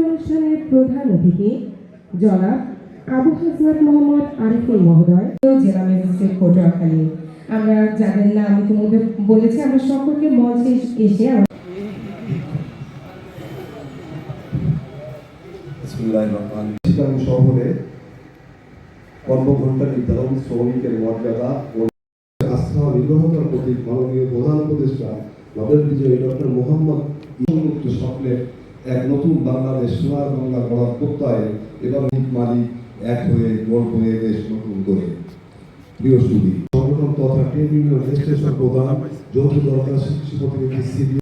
অনুষ্ঠানের প্রধান অতিথি জনাব আবু হাসনাত মোহাম্মদ আরিফুল মহোদয়, জেলা ম্যাজিস্ট্রেট পটুয়াখালী। আমরা যাদের নাম ইতিমধ্যে বলেছি, আমরা সকলকে মঞ্চে এসে শহরে কর্মঘণ্টা নির্ধারণ, শ্রমিকের মর্যাদা ও আস্থা নির্বাহতার প্রতি মাননীয় প্রধান উপদেষ্টা নোবেল বিজয়ী ডক্টর মোহাম্মদ ইউনুস স্বপ্নের এক নতুন বাংলাদেশ, সোনার বাংলা গড়ার প্রত্যয়ে এবং মালিক এক হয়ে গড় করে দেশ নতুন করে। প্রিয় সুধী, সংগঠন তথা ট্রেড ইউনিয়ন রেজিস্ট্রেশন প্রদান যৌথ দরকার শিক্ষা প্রতিনিধি